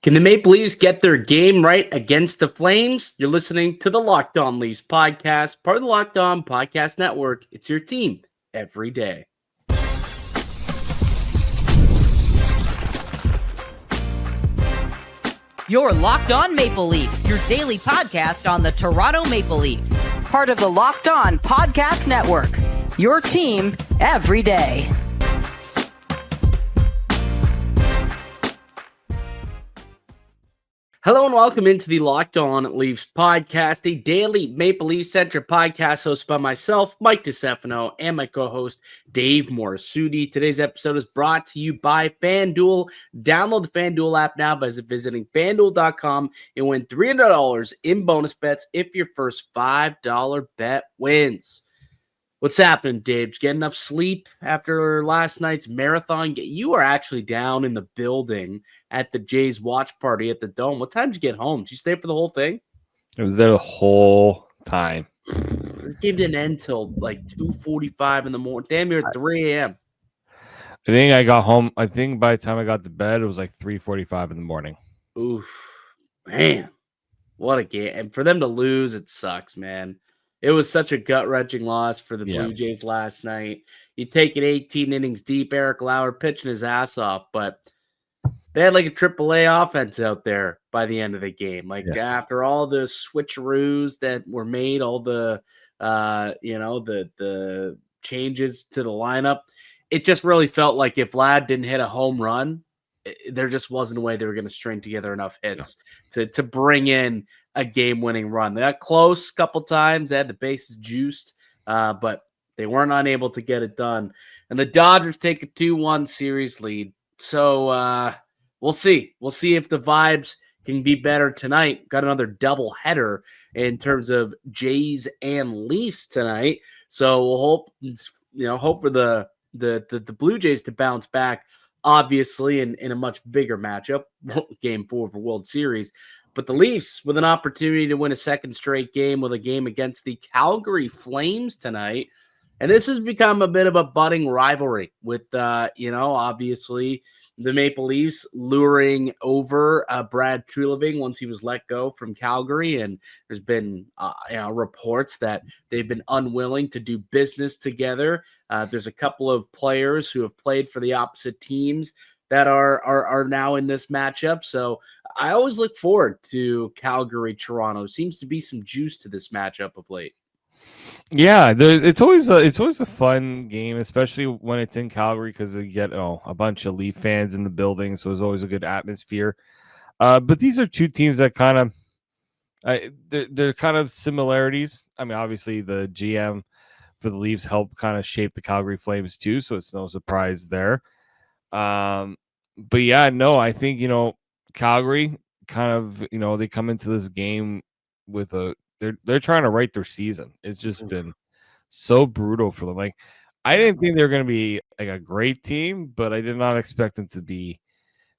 Can the Maple Leafs get their game right against the Flames? You're listening to the Locked On Leafs podcast, part of the Locked On Podcast Network. It's your team every day. You're Locked On Maple Leafs, your daily podcast on the Toronto Maple Leafs. Part of the Locked On Podcast Network, your team every day. Hello and welcome into the Locked On Leafs podcast, a daily Maple Leaf-centric podcast hosted by myself, Mike DiStefano, and my co-host, Dave Morassutti. Today's episode is brought to you by FanDuel. Download the FanDuel app now by visiting FanDuel.com and win $300 in bonus bets if your first $5 bet wins. What's happening, Dave? Did you get enough sleep after last night's marathon? You were actually down in the building at the Jays watch party at the Dome. What time did you get home? Did you stay for the whole thing? It was there the whole time. The game didn't end till like 2:45 in the morning. Damn near 3 a.m. I think I got home. I think by the time I got to bed, it was like 3:45 in the morning. Oof, man, what a game! And for them to lose, it sucks, man. It was such a gut-wrenching loss for the Blue Jays last night. You take it 18 innings deep, Eric Lauer pitching his ass off, but they had like a AAA offense out there by the end of the game. After all the switcheroos that were made, all the the changes to the lineup, it just really felt like if Vlad didn't hit a home run, there just wasn't a way they were going to string together enough hits to bring in a game-winning run. They got close a couple times. They had the bases juiced, but they weren't unable to get it done. And the Dodgers take a 2-1 series lead. So we'll see. We'll see if the vibes can be better tonight. Got another double header in terms of Jays and Leafs tonight. So we'll hope for the Blue Jays to bounce back, obviously in a much bigger matchup, Game 4 for World Series. But the Leafs with an opportunity to win a second straight game with a game against the Calgary Flames tonight. And this has become a bit of a budding rivalry with, obviously the Maple Leafs luring over Brad Treliving once he was let go from Calgary. And there's been reports that they've been unwilling to do business together. There's a couple of players who have played for the opposite teams that are now in this matchup. So I always look forward to Calgary-Toronto. Seems to be some juice to this matchup of late. Yeah, it's always a fun game, especially when it's in Calgary because you get a bunch of Leaf fans in the building, so it's always a good atmosphere. But these are two teams that kind of they're kind of similarities. I mean, obviously the GM for the Leafs helped kind of shape the Calgary Flames too, so it's no surprise there. But yeah, no, I think Calgary kind of they come into this game with they're trying to right their season. It's just been so brutal for them. Like, I didn't think they were going to be like a great team, but I did not expect them to be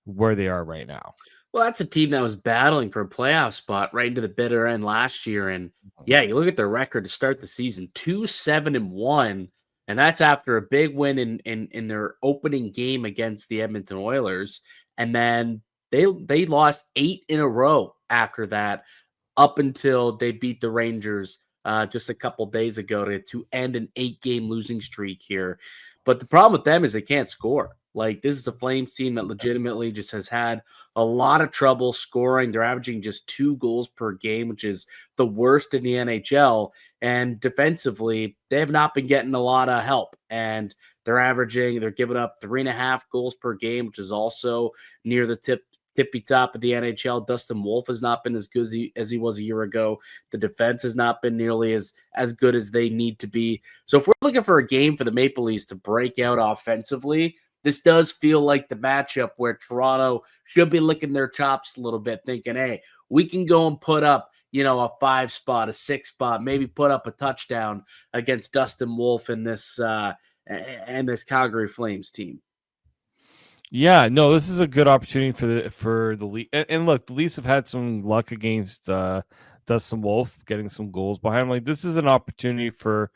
where they are right now. Well, that's a team that was battling for a playoff spot right into the bitter end last year. And yeah, you look at their record to start the season, 2-7-1. And that's after a big win in their opening game against the Edmonton Oilers. And then they lost 8 in a row after that, up until they beat the Rangers just a couple days ago to end an 8-game losing streak here. But the problem with them is they can't score. Like, this is a Flames team that legitimately just has had a lot of trouble scoring. They're averaging just 2 goals per game, which is the worst in the NHL. And defensively, they have not been getting a lot of help. And they're giving up 3.5 goals per game, which is also near the tippy top of the NHL. Dustin Wolf has not been as good as he was a year ago. The defense has not been nearly as good as they need to be. So if we're looking for a game for the Maple Leafs to break out offensively, this does feel like the matchup where Toronto should be licking their chops a little bit, thinking, hey, we can go and put up, a 5 spot, a 6 spot, maybe put up a touchdown against Dustin Wolf and this Calgary Flames team. Yeah, no, this is a good opportunity for the Leafs. And look, the Leafs have had some luck against Dustin Wolf getting some goals behind him. Like, this is an opportunity for.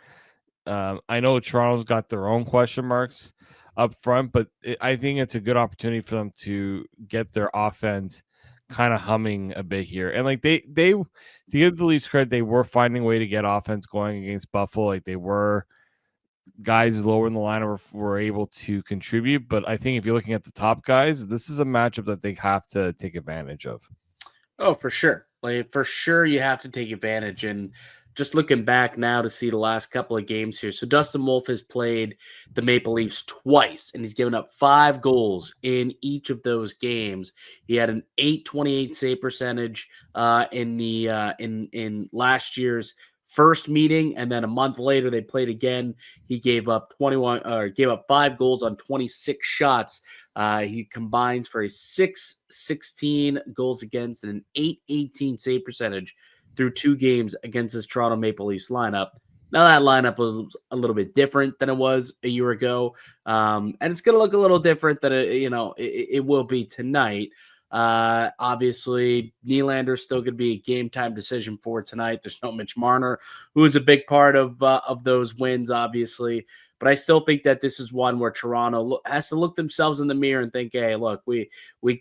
I know Toronto's got their own question marks up front, but I think it's a good opportunity for them to get their offense kind of humming a bit here. And like they to give the Leafs credit, they were finding a way to get offense going against Buffalo. Like they were guys lower in the line were able to contribute. But I think if you're looking at the top guys, this is a matchup that they have to take advantage of. Oh, for sure. Like for sure you have to take advantage. And just looking back now to see the last couple of games here. So Dustin Wolf has played the Maple Leafs twice, and he's given up 5 goals in each of those games. He had an .828 save percentage in last year's first meeting, and then a month later they played again. He gave up 5 goals on 26 shots. He combines for a .616 goals against and an .818 save percentage through 2 games against this Toronto Maple Leafs lineup. Now that lineup was a little bit different than it was a year ago, and it's going to look a little different than it will be tonight. Obviously, Nylander is still going to be a game time decision for tonight. There's no Mitch Marner, who is a big part of those wins, obviously. But I still think that this is one where Toronto has to look themselves in the mirror and think, hey, look, we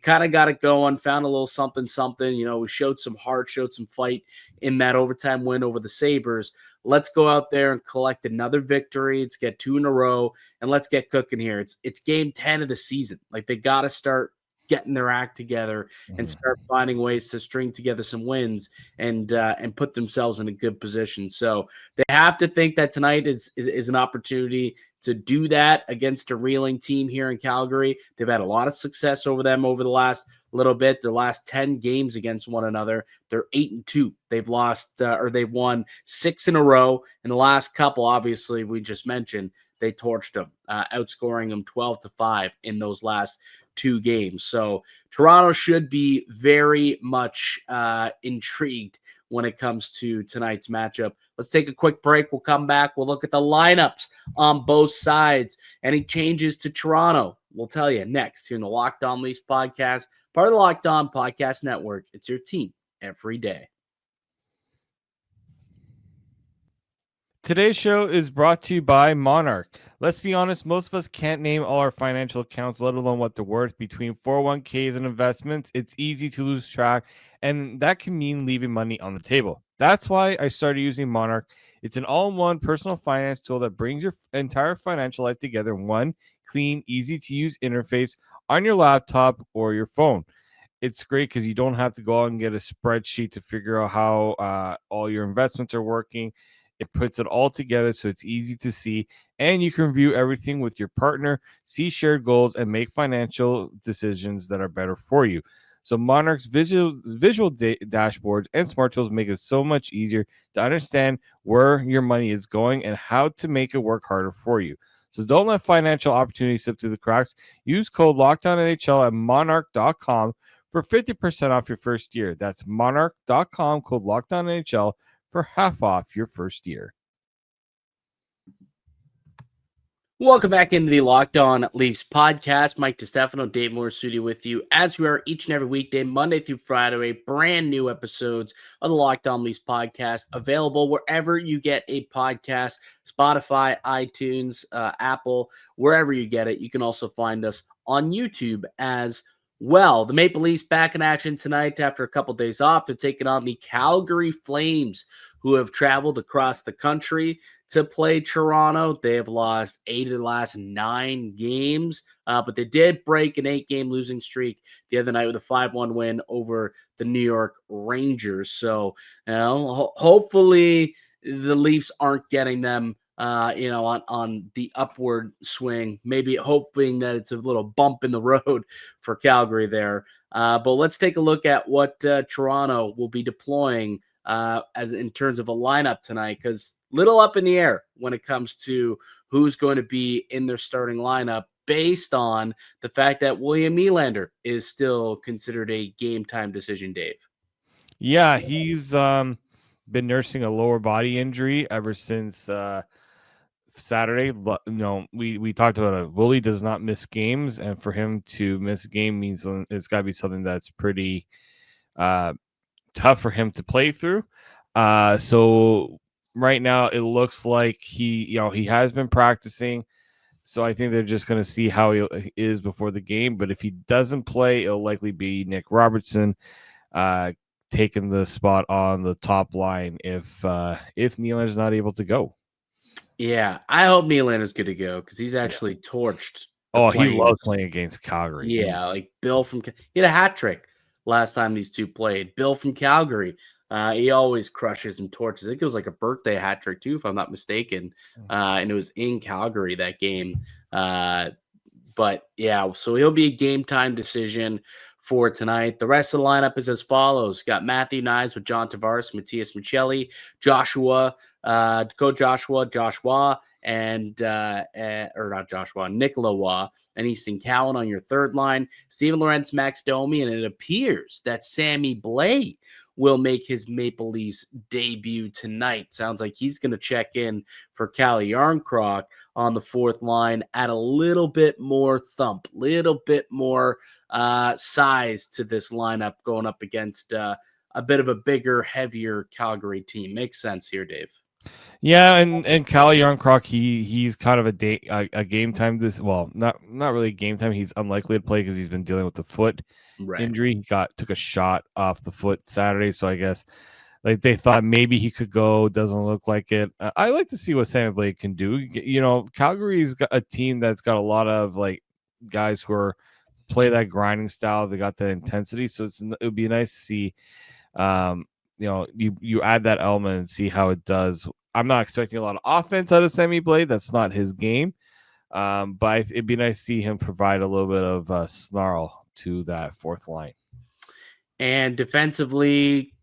kind of got it going, found a little something. We showed some heart, showed some fight in that overtime win over the Sabres. Let's go out there and collect another victory. Let's get 2 in a row, and let's get cooking here. It's game 10 of the season. Like, they got to start getting their act together and start finding ways to string together some wins and put themselves in a good position. So they have to think that tonight is an opportunity to do that against a reeling team here in Calgary. They've had a lot of success over them over the last little bit. Their last 10 games against one another, they're 8-2. They've they've won 6 in a row. And the last couple, obviously, we just mentioned, they torched them, outscoring them 12-5 in those last 2 games. So Toronto should be very much intrigued when it comes to tonight's matchup. Let's take a quick break. We'll come back. We'll look at the lineups on both sides. Any changes to Toronto? We'll tell you next here in the Locked On Leafs podcast, part of the Locked On Podcast Network. It's your team every day. Today's show is brought to you by Monarch. Let's be honest, most of us can't name all our financial accounts, let alone what they're worth. Between 401ks and investments, it's easy to lose track, and that can mean leaving money on the table. That's why I started using Monarch. It's an all-in-one personal finance tool that brings your entire financial life together in one clean, easy-to-use interface on your laptop or your phone. It's great because you don't have to go out and get a spreadsheet to figure out how all your investments are working. It puts it all together so it's easy to see, and you can review everything with your partner, see shared goals, and make financial decisions that are better for you. So Monarch's visual dashboards and smart tools make it so much easier to understand where your money is going and how to make it work harder for you. So don't let financial opportunities slip through the cracks. Use code LOCKEDONNHL at monarch.com for 50% off your first year. That's monarch.com, code LOCKEDONNHL, for half off your first year. Welcome back into the Locked On Leafs podcast. Mike DiStefano and Dave Morassutti with you, as we are each and every weekday, Monday through Friday, brand new episodes of the Locked On Leafs podcast, available wherever you get a podcast, Spotify, iTunes, Apple, wherever you get it. You can also find us on YouTube as well. The Maple Leafs back in action tonight after a couple days off. They're taking on the Calgary Flames, who have traveled across the country to play Toronto. They have lost 8 of the last 9 games, but they did break an 8-game losing streak the other night with a 5-1 win over the New York Rangers. So, hopefully the Leafs aren't getting them on the upward swing, maybe hoping that it's a little bump in the road for Calgary there. But let's take a look at what Toronto will be deploying as in terms of a lineup tonight, because little up in the air when it comes to who's going to be in their starting lineup based on the fact that William Nylander is still considered a game time decision, Dave. Yeah, he's been nursing a lower body injury ever since Saturday. We talked about it. Woolley does not miss games, and for him to miss a game means it's got to be something that's pretty tough for him to play through. So right now it looks like he has been practicing. So I think they're just going to see how he is before the game. But if he doesn't play, it'll likely be Nick Robertson taking the spot on the top line if Nylander's not able to go. Yeah, I hope Nylander's good to go because he's actually torched. He loves playing against Calgary. Yeah, like Bill he had a hat trick last time these two played. Bill from Calgary. He always crushes and torches. I think it was like a birthday hat trick too, if I'm not mistaken. And it was in Calgary that game. But yeah, so he'll be a game time decision for tonight. The rest of the lineup is as follows. Got Matthew Knies with John Tavares, Matthias Michelli, Joshua, and or not Joshua, Nicola Waugh, and Easton Cowan on your third line. Steven Lorentz, Max Domi, and it appears that Sammy Blais will make his Maple Leafs debut tonight. Sounds like he's going to check in for Calle Jarnkrok on the fourth line at a little bit more thump, little bit more size to this lineup going up against a bit of a bigger, heavier Calgary team. Makes sense here, Dave. Yeah, and Calle Jarnkrok, he's kind of a game time not really game time. He's unlikely to play because he's been dealing with the foot injury. He took a shot off the foot Saturday, so I guess like they thought maybe he could go. Doesn't look like it. I like to see what Sammy Blais can do. You know, Calgary's got a team that's got a lot of like guys who play that grinding style. They got that intensity, so it would be nice to see. You know, you add that element and see how it does. I'm not expecting a lot of offense out of Sammy Blais. That's not his game. But it'd be nice to see him provide a little bit of snarl to that fourth line. And defensively,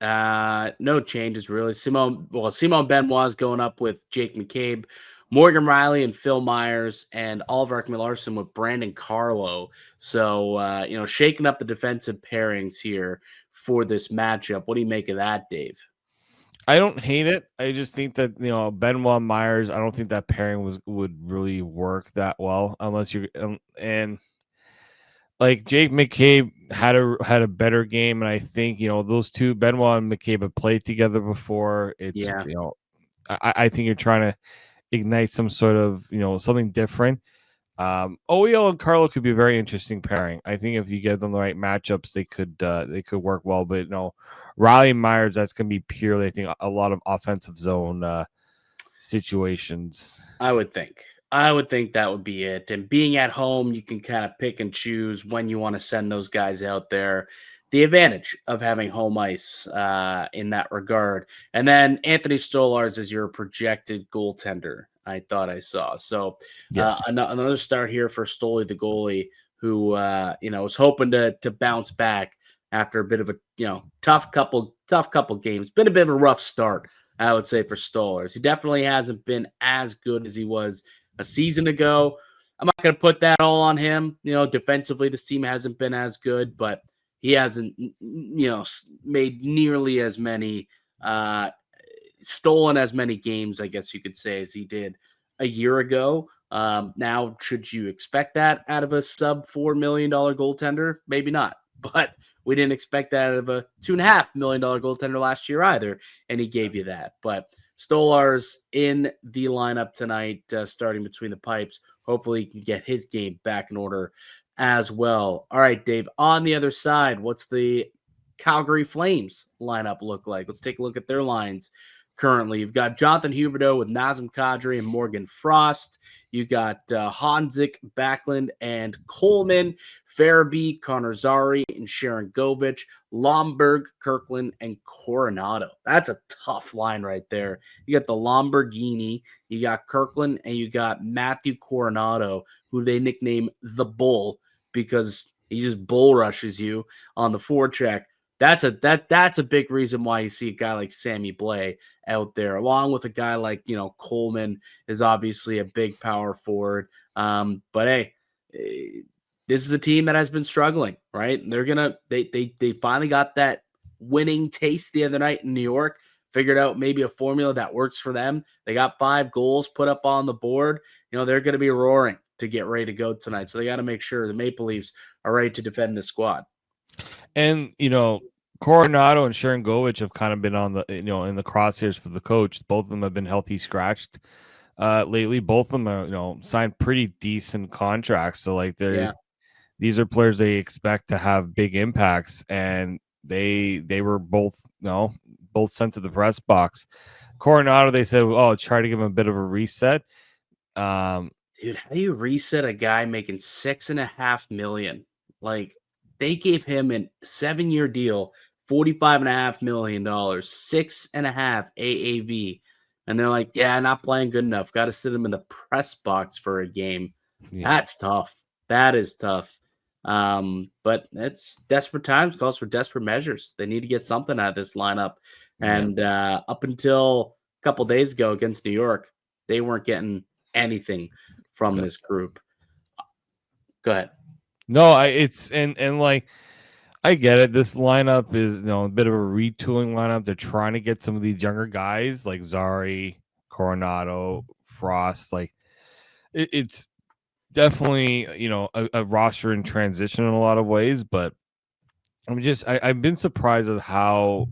no changes really. Simon Benoit is going up with Jake McCabe, Morgan Riley and Phil Myers, and Oliver Ekman-Larsson with Brandon Carlo. So, shaking up the defensive pairings here for this matchup. What do you make of that, Dave? I don't hate it. I just think that, Benoit Myers, I don't think that pairing would really work that well unless you and like Jake McCabe had a better game, and I think those two, Benoit and McCabe, have played together before. I think you're trying to ignite some sort of something different. OEL and Carlo could be a very interesting pairing. I think if you give them the right matchups, they could work well. But Riley and Myers, that's going to be purely, I think, a lot of offensive zone situations. I would think that would be it. And being at home, you can kind of pick and choose when you want to send those guys out there. The advantage of having home ice in that regard. And then Anthony Stolarz is your projected goaltender, I thought I saw. So yes. Another start here for Stoley, the goalie, who was hoping to bounce back after a bit of a tough couple games. Been a bit of a rough start, I would say, for Stolarz. He definitely hasn't been as good as he was a season ago. I'm not going to put that all on him. Defensively, this team hasn't been as good, but he hasn't, made nearly as many, stolen as many games, I guess you could say, as he did a year ago. Now, should you expect that out of a sub $4 million goaltender? Maybe not, but we didn't expect that out of a $2.5 million goaltender last year either, and he gave you that. But Stolarz in the lineup tonight, starting between the pipes. Hopefully he can get his game back in order as well. All right, Dave, on the other side, what's the Calgary Flames lineup look like? Let's take a look at their lines currently. You've got Jonathan Huberdeau with Nazem Kadri and Morgan Frost. You got Hanzik, Backlund, and Coleman, Farabee, Connor Zary, and Sharon Govich, Lomberg, Kirkland, and Coronado. That's a tough line right there. You got the Lamborghini, you got Kirkland, and you got Matthew Coronado, who they nickname the Bull because he just bull rushes you on the forecheck. That's a big reason why you see a guy like Sammy Blais out there, along with a guy like Coleman is obviously a big power forward. But hey, this is a team that has been struggling, right? And they finally got that winning taste the other night in New York. Figured out maybe a formula that works for them. They got 5 goals put up on the board. They're going to be roaring to get ready to go tonight. So they got to make sure the Maple Leafs are ready to defend the squad. And Coronado and Sharon Govich have kind of been on the in the crosshairs for the coach. Both of them have been healthy scratched lately. Both of them are, signed pretty decent contracts. So like these are players they expect to have big impacts, and they were both both sent to the press box. Coronado, they said, oh, try to give him a bit of a reset. Dude, how do you reset a guy making $6.5 million? Like, they gave him a 7-year deal, $45.5 million, 6.5 AAV. And they're like, yeah, not playing good enough. Got to sit him in the press box for a game. Yeah. That's tough. That is tough. But it's desperate times, calls for desperate measures. They need to get something out of this lineup. And up until a couple days ago against New York, they weren't getting anything from this group. Go ahead. No, like I get it. This lineup is a bit of a retooling lineup. They're trying to get some of these younger guys like Zari, Coronado, Frost. Like it's definitely a roster in transition in a lot of ways. But I've been surprised at how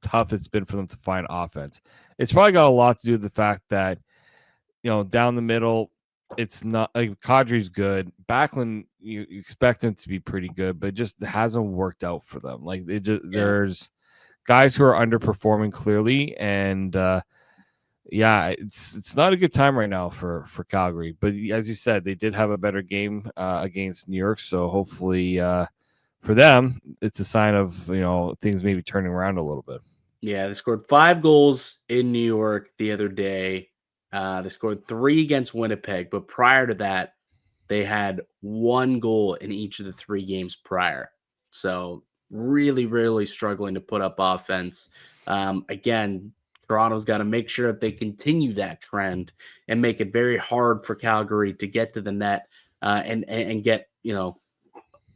tough it's been for them to find offense. It's probably got a lot to do with the fact that down the middle, it's not like Kadri's good. Backlund, you expect him to be pretty good, but it just hasn't worked out for them. Like there's guys who are underperforming clearly, and it's not a good time right now for Calgary. But as you said, they did have a better game against New York, so hopefully for them, it's a sign of things maybe turning around a little bit. Yeah, they scored 5 goals in New York the other day. They scored 3 against Winnipeg, but prior to that, they had 1 goal in each of the 3 games prior. So really, really struggling to put up offense. Again, Toronto's got to make sure that they continue that trend and make it very hard for Calgary to get to the net and get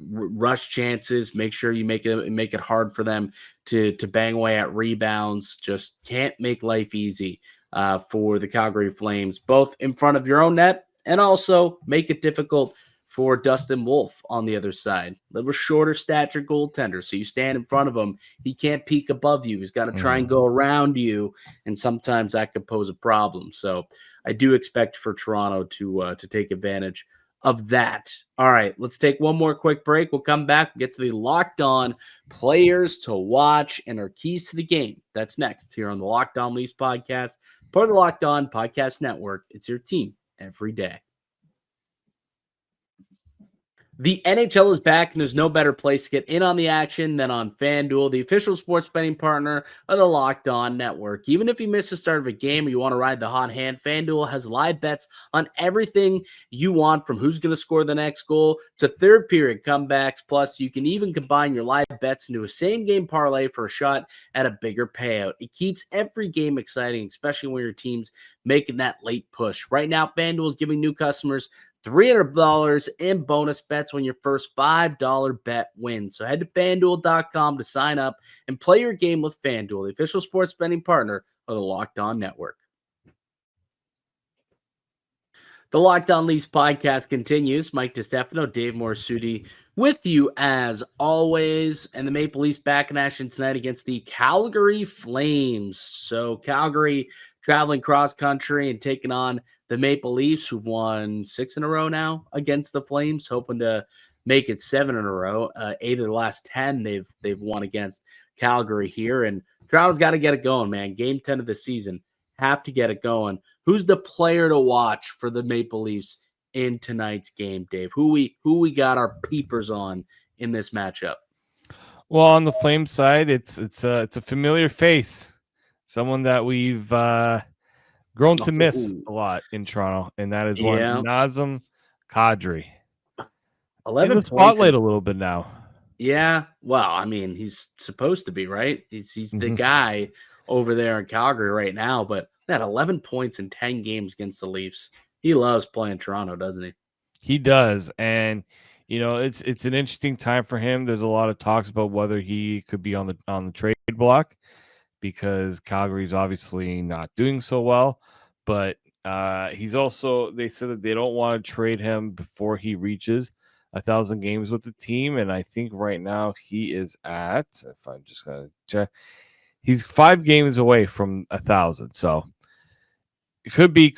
rush chances. Make sure you make it hard for them to bang away at rebounds. Just can't make life easy for the Calgary Flames, both in front of your own net and also make it difficult for Dustin Wolf on the other side. Little shorter stature goaltender, so you stand in front of him. He can't peek above you. He's got to try and go around you, and sometimes that could pose a problem. So I do expect for Toronto to take advantage of that. All right, let's take one more quick break. We'll come back, we'll get to the Locked On players to watch and our keys to the game. That's next here on the Locked On Leafs podcast, part of the Locked On Podcast Network. It's your team every day. The NHL is back, and there's no better place to get in on the action than on FanDuel, the official sports betting partner of the Locked On Network. Even if you miss the start of a game or you want to ride the hot hand, FanDuel has live bets on everything you want, from who's going to score the next goal to third period comebacks. Plus, you can even combine your live bets into a same-game parlay for a shot at a bigger payout. It keeps every game exciting, especially when your team's making that late push. Right now, FanDuel is giving new customers $300 in bonus bets when your first $5 bet wins. So head to FanDuel.com to sign up and play your game with FanDuel, the official sports betting partner of the Locked On Network. The Locked On Leafs podcast continues. Mike DiStefano, Dave Morassutti with you as always. And the Maple Leafs back in action tonight against the Calgary Flames. So Calgary traveling cross country and taking on the Maple Leafs, who've won 6 in a row now against the Flames, hoping to make it 7 in a row. 8 of the last 10 they've won against Calgary here. And Toronto's got to get it going, man. Game 10 of the season. Have to get it going. Who's the player to watch for the Maple Leafs in tonight's game, Dave? Who we got our peepers on in this matchup? Well, on the Flames side, it's a familiar face, someone that we've grown to miss a lot in Toronto, and that is one Nazem Kadri. 11 in the spotlight a little bit now. Yeah, well, I mean, he's supposed to be, right? He's the guy over there in Calgary right now, but that 11 points in 10 games against the Leafs. He loves playing Toronto, doesn't he? He does, and it's an interesting time for him. There's a lot of talks about whether he could be on the trade block, because Calgary's obviously not doing so well, but he's also, they said that they don't want to trade him before he reaches 1,000 games with the team, and I think right now he is at, if I'm just gonna check, he's 5 games away from 1,000. So Could be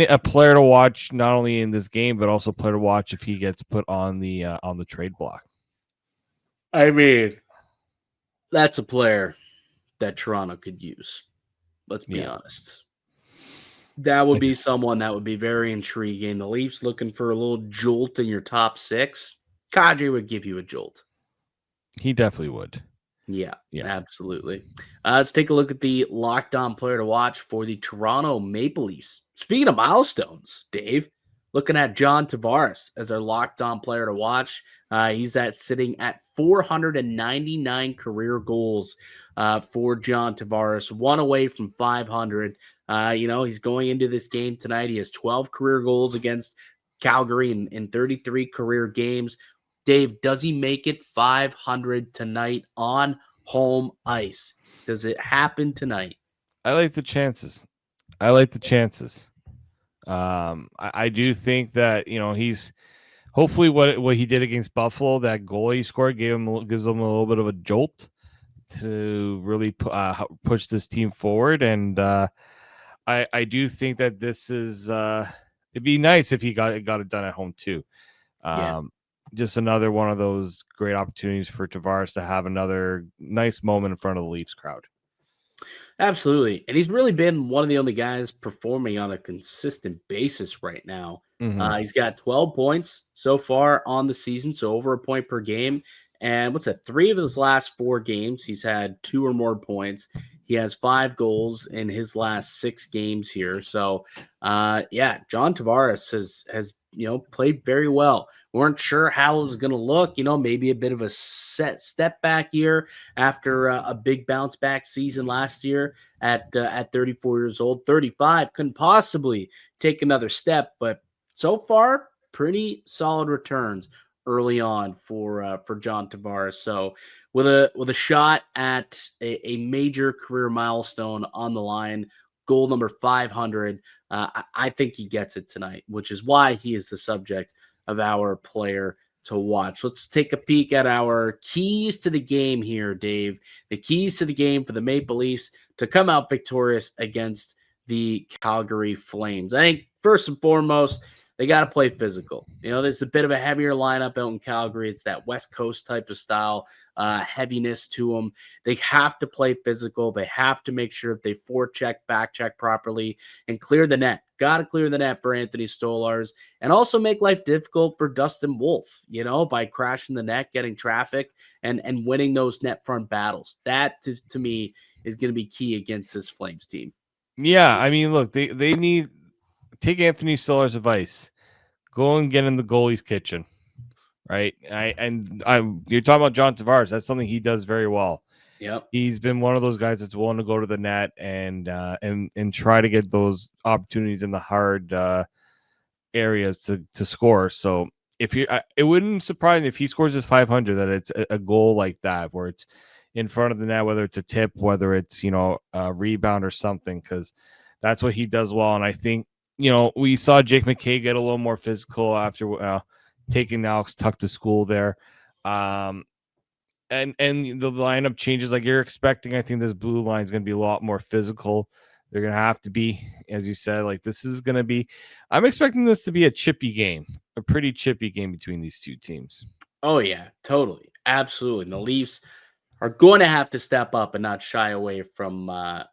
a player to watch not only in this game but also a player to watch if he gets put on the trade block. I mean, that's a player that Toronto could use. Let's be honest. That would be someone that would be very intriguing. The Leafs looking for a little jolt in your top six. Kadri would give you a jolt. He definitely would. Yeah, absolutely. Let's take a look at the locked on player to watch for the Toronto Maple Leafs. Speaking of milestones, Dave, looking at John Tavares as our locked on player to watch. He's sitting at 499 career goals for John Tavares, one away from 500. He's going into this game tonight. He has 12 career goals against Calgary in 33 career games. Dave, does he make it 500 tonight on home ice? Does it happen tonight? I like the chances. I do think that he's hopefully what he did against Buffalo, that goal he scored gives him a little bit of a jolt to really push this team forward. And I do think that this is it'd be nice if he got it done at home too. Just another one of those great opportunities for Tavares to have another nice moment in front of the Leafs crowd. Absolutely. And he's really been one of the only guys performing on a consistent basis right now. Mm-hmm. He's got 12 points so far on the season, so over a point per game. And what's that? 3 of his last 4 games, he's had 2 or more points. He has 5 goals in his last 6 games here. So, John Tavares has played very well. Weren't sure how it was going to look. Maybe a bit of a step back year after a big bounce back season last year at 34 years old. 35 couldn't possibly take another step, but so far pretty solid returns early on for John Tavares. So with a shot at a major career milestone on the line, goal number 500, I think he gets it tonight, which is why he is the subject of our player to watch. Let's take a peek at our keys to the game here, Dave. The keys to the game for the Maple Leafs to come out victorious against the Calgary Flames. I think first and foremost, they got to play physical. There's a bit of a heavier lineup out in Calgary. It's that West Coast type of style, heaviness to them. They have to play physical. They have to make sure that they forecheck, back check properly, and clear the net. Got to clear the net for Anthony Stolarz, and also make life difficult for Dustin Wolf, by crashing the net, getting traffic, and winning those net front battles. That, to me, is going to be key against this Flames team. Yeah, I mean, look, they need – take Anthony Stolar's advice. Go and get in the goalie's kitchen, right? You're talking about John Tavares. That's something he does very well. Yep. He's been one of those guys that's willing to go to the net and try to get those opportunities in the hard areas to score. So it wouldn't surprise me if he scores his 500 that it's a goal like that where it's in front of the net, whether it's a tip, whether it's a rebound or something, because that's what he does well. And I think we saw Jake McKay get a little more physical after taking Alex Tuck to school there. And the lineup changes like you're expecting. I think this blue line is going to be a lot more physical. They're going to have to be, as you said, like this is going to be, I'm expecting this to be a pretty chippy game between these two teams. Oh yeah, totally. Absolutely. And the Leafs are going to have to step up and not shy away from the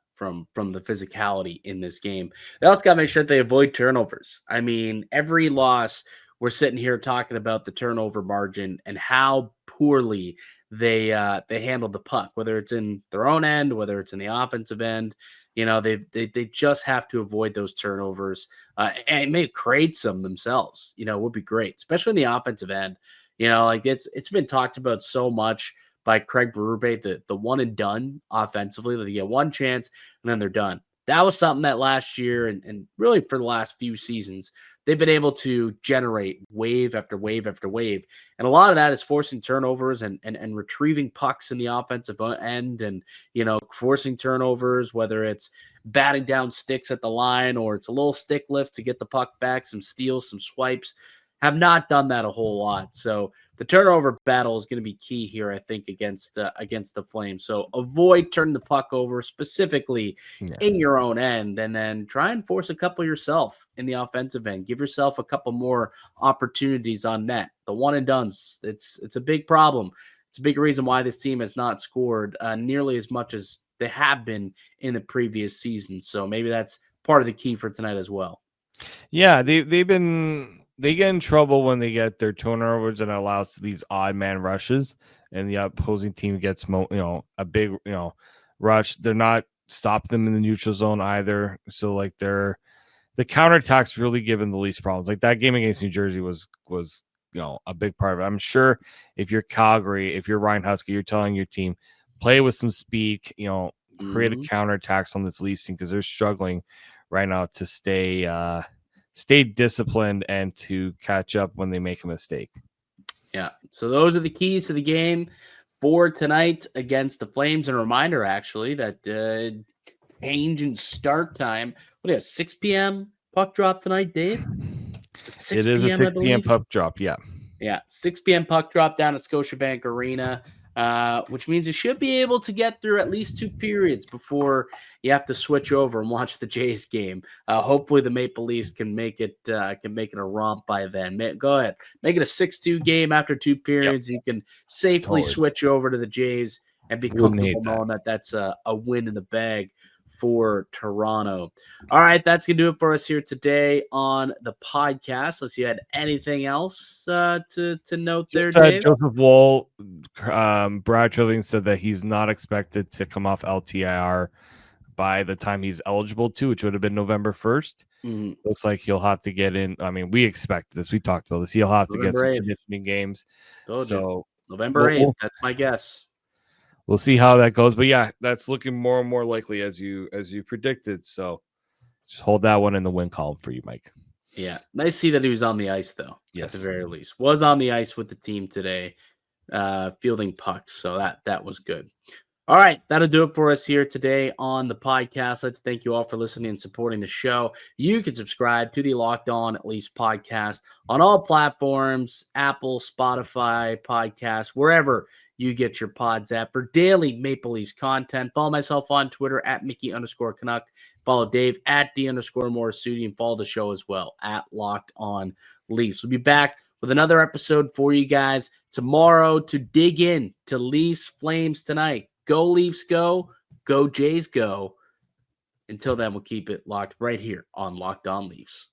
physicality in this game. They also got to make sure that they avoid turnovers. I mean, every loss, we're sitting here talking about the turnover margin and how poorly they handle the puck, whether it's in their own end, whether it's in the offensive end. They just have to avoid those turnovers and maybe create some themselves. Would be great, especially in the offensive end. It's been talked about so much by Craig Berube, the one and done offensively. They get one chance and then they're done. That was something that last year and really for the last few seasons, they've been able to generate wave after wave after wave. And a lot of that is forcing turnovers and retrieving pucks in the offensive end and, forcing turnovers, whether it's batting down sticks at the line or it's a little stick lift to get the puck back, some steals, some swipes. have not done that a whole lot. So the turnover battle is going to be key here, I think, against the Flames. So avoid turning the puck over specifically in your own end, and then try and force a couple yourself in the offensive end. Give yourself a couple more opportunities on net. The one and dones, it's a big problem. It's a big reason why this team has not scored nearly as much as they have been in the previous season. So maybe that's part of the key for tonight as well. Yeah, they get in trouble when they get their turnovers and allows these odd man rushes, and the opposing team gets a big rush. They're not stopping them in the neutral zone either. So like the counterattacks really giving the least problems. Like that game against New Jersey was a big part of it. I'm sure if you're Calgary, if you're Ryan Husky, you're telling your team play with some speed, create a counterattacks on this Leafs team because they're struggling right now to stay disciplined and to catch up when they make a mistake. Yeah. So those are the keys to the game for tonight against the Flames. And a reminder, actually, that change in start time. What do you have, 6 p.m. puck drop tonight, Dave? It is a 6 p.m. puck drop, yeah. Yeah, 6 p.m. puck drop down at Scotiabank Arena, which means you should be able to get through at least 2 periods before you have to switch over and watch the Jays game. Hopefully, the Maple Leafs can make it a romp by then. Go ahead, make it a 6-2 game after 2 periods. Yep. You can safely switch over to the Jays and be comfortable knowing that that's a win in the bag for Toronto. All right, that's gonna do it for us here today on the podcast. Unless you had anything else to note there, Dave? Joseph Woll, Brad Trilling said that he's not expected to come off LTIR by the time he's eligible to, which would have been November 1st. Looks like he'll have to get in. I mean, we expect this. We talked about this. He'll have to get some conditioning games. November 8th. That's my guess. We'll see how that goes, but yeah, that's looking more and more likely as you predicted. So just hold that one in the win column for you, Mike. Yeah, nice to see that he was on the ice though. Yes, at the very least, was on the ice with the team today, fielding pucks. So that was good. All right, that'll do it for us here today on the podcast. I'd like to thank you all for listening and supporting the show. You can subscribe to the Locked On Leafs podcast on all platforms, Apple, Spotify, podcasts, wherever you get your pods at for daily Maple Leafs content. Follow myself on Twitter at Mickey_Canuck. Follow Dave at D_Morassutti, and follow the show as well at Locked On Leafs. We'll be back with another episode for you guys tomorrow to dig in to Leafs Flames tonight. Go Leafs, go. Go Jays, go. Until then, we'll keep it locked right here on Locked On Leafs.